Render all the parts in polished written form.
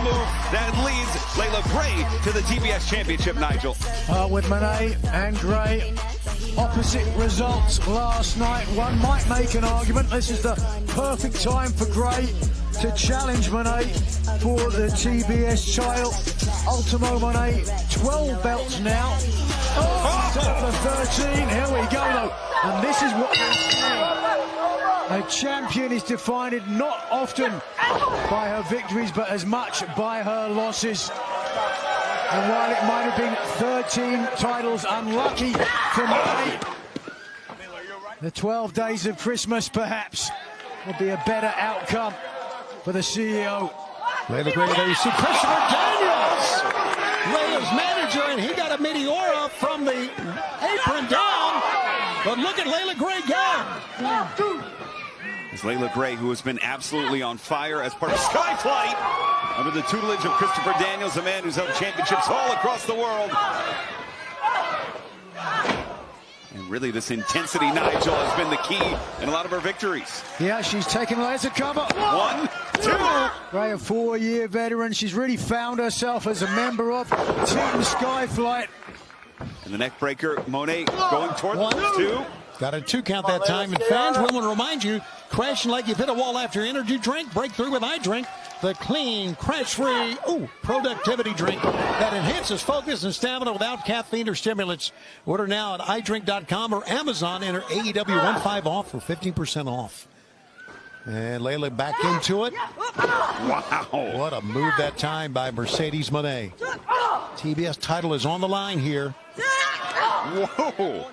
move that leads Leila Gray to the TBS Championship, Nigel. With Mone and Gray, opposite results last night. One might make an argument. This is the perfect time for Gray to challenge Mone for the TBS title. Ultimo Mone, 12 belts now. Oh, for 13. Here we go, though. And this is what we're saying. A champion is defined not often by her victories, but as much by her losses. And while it might have been 13 titles unlucky for Mone, the 12 days of Christmas perhaps will be a better outcome for the CEO. Leila Gray, there you see Christopher Daniels, Leila's manager, and he got a meteora from the apron down. But look at Leila Gray go. It's Leila Gray, who has been absolutely on fire as part of Skyflight, under the tutelage of Christopher Daniels, a man who's held championships all across the world. And really, this intensity, Nigel, has been the key in a lot of her victories. Yeah, she's taken Leila's a cover. 1, 2. Gray, a 4-year veteran. She's really found herself as a member of Team Skyflight. And the neck breaker, Mone going toward 2. Got a 2 count that time. And fans, we want to remind you, crashing like you've hit a wall after energy drink, breakthrough with iDrink, the clean, crash-free, productivity drink that enhances focus and stamina without caffeine or stimulants. Order now at iDrink.com or Amazon. Enter AEW15 off for 15% off. And Leila back into it. Wow. What a move that time by Mercedes Mone. TBS title is on the line here. Whoa.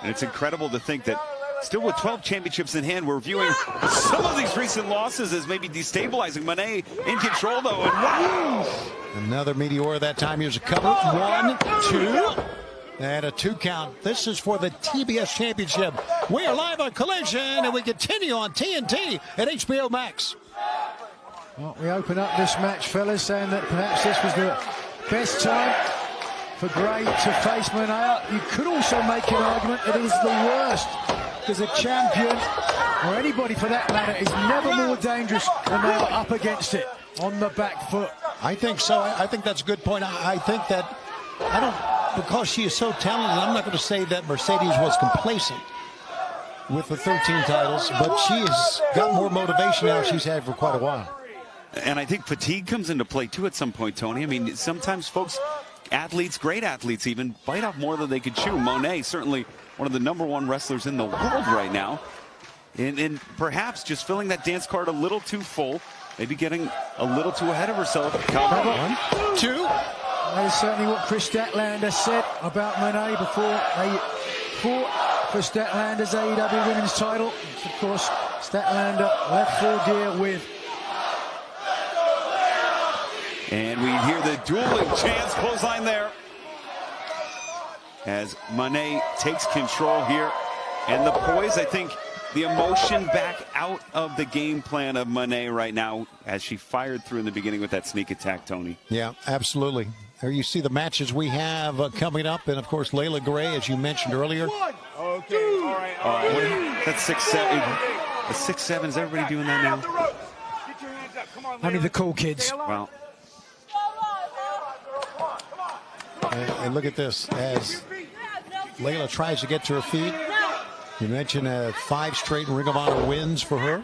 And it's incredible to think that still with 12 championships in hand, we're viewing some of these recent losses as maybe destabilizing. Mone in control, though, and wow! Another meteor that time. Here's a cover. 1, 2, and a 2 count. This is for the TBS Championship. We are live on Collision, and we continue on TNT at HBO Max. Well, we open up this match, fellas, saying that perhaps this was the best time for Gray to face Mone. You could also make an argument that it is the worst, because a champion, or anybody for that matter, is never more dangerous when they are up against it on the back foot. I think so. I think that's a good point. I think that, because she is so talented, I'm not going to say that Mercedes was complacent with the 13 titles, but she has got more motivation now than she's had for quite a while. And I think fatigue comes into play, too, at some point, Tony. I mean, sometimes folks, athletes, great athletes even, bite off more than they could chew. Mone, certainly one of the #1 wrestlers in the world right now. And perhaps just filling that dance card a little too full, maybe getting a little too ahead of herself. 1, 2. That is certainly what Chris Statlander said about Mone before they fought for Statlander's AEW Women's title. Of course, Statlander left Full Gear with. And we hear the dueling chants, clothesline there, as Mone takes control here. And the poise, I think, the emotion back out of the game plan of Mone right now as she fired through in the beginning with that sneak attack, Tony. Yeah, absolutely. There you see the matches we have coming up. And, of course, Leila Gray, as you mentioned earlier. Okay, all right. That's 6'7". The 6'7", is everybody doing that now? Get your hands up. Come on, Only the cool kids. Wow. And look at this as Leila tries to get to her feet. You mentioned 5 straight Ring of Honor wins for her.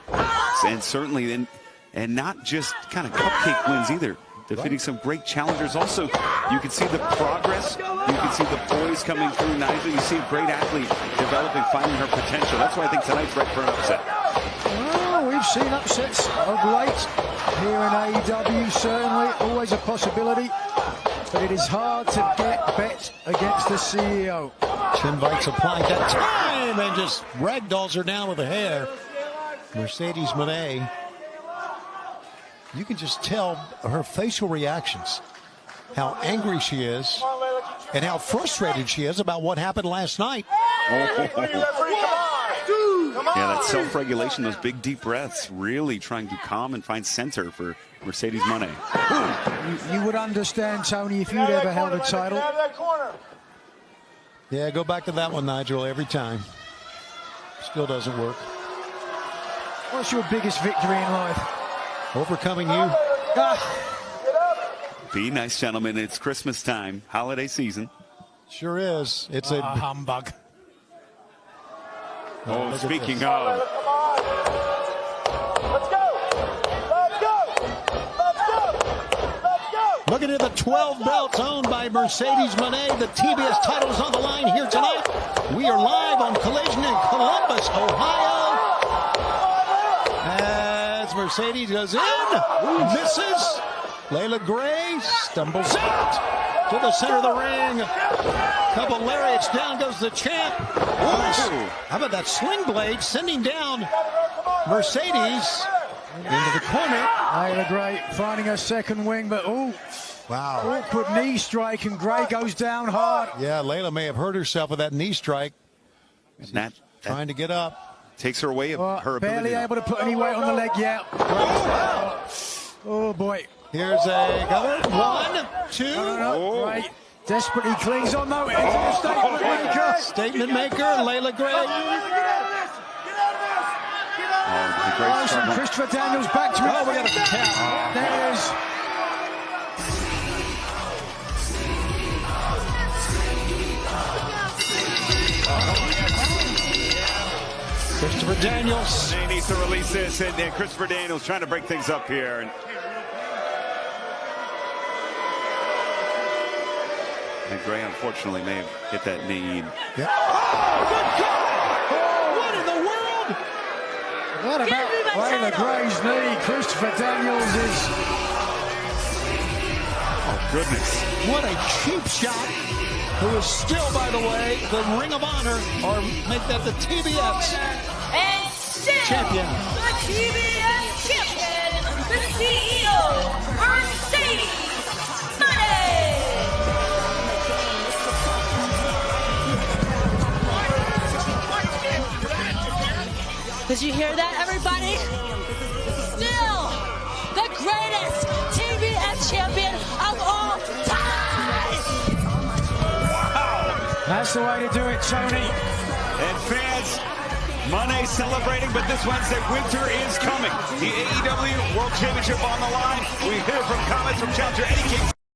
And certainly, and not just kind of cupcake wins either. Defeating some great challengers. Also, you can see the progress. You can see the poise coming through. Nicely. You see a great athlete developing, finding her potential. That's why I think tonight's right for an upset. Well, we've seen upsets of late here in AEW. Certainly, always a possibility. But it is hard to bet against the CEO. Shinvite's applied that time and just ragdolls her down with the hair. Mercedes Mone. You can just tell her facial reactions, how angry she is, and how frustrated she is about what happened last night. Yeah, that self-regulation, those big deep breaths, really trying to calm and find center for Mercedes Mone. You would understand, Tony, if you'd ever held a title. Yeah, go back to that one, Nigel, every time. Still doesn't work. What's your biggest victory in life? Overcoming you. Be nice, gentlemen. It's Christmas time, holiday season. Sure is. It's a humbug. Oh, speaking of. Looking at the 12 belts owned by Mercedes Mone. The TBS title is on the line here tonight. We are live on Collision in Columbus, Ohio. As Mercedes goes in, misses. Leila Gray stumbles out to the center of the ring. Couple lariats, down goes the champ. Ooh. How about that sling blade sending down Mercedes into the corner. Leila Gray finding her second wing, but Wow. awkward knee strike, and Gray goes down hard. Yeah, Leila may have hurt herself with that knee strike. And that Trying to get up. takes her away of her Barely ability. able to put any weight on the leg yet. Oh boy. Here's a cover. 1, 2. No. Gray desperately clings on though into the statement maker. Statement maker, Leila Gray. The great Nice, and struggle. Christopher Daniels back to it. Oh, we got a count. There it is. Christopher Daniels. He needs to release this, and Christopher Daniels trying to break things up here. And Gray, unfortunately, may have hit that knee. Yeah. Oh, good God! What in the world? What about Leila Gray's knee? Christopher Daniels is... Oh, goodness. What a cheap shot. Who is still, by the way, the Ring of Honor, or make that the TBS And still, champion. the TBS champion, the CEO, Mercedes Mone. Did you hear that, everybody? Still, the greatest TBS champion of all time. That's the way to do it, Tony. And fans, Mone celebrating, but this Wednesday, winter is coming. The AEW World Championship on the line. We hear from comments from Challenger Eddie King.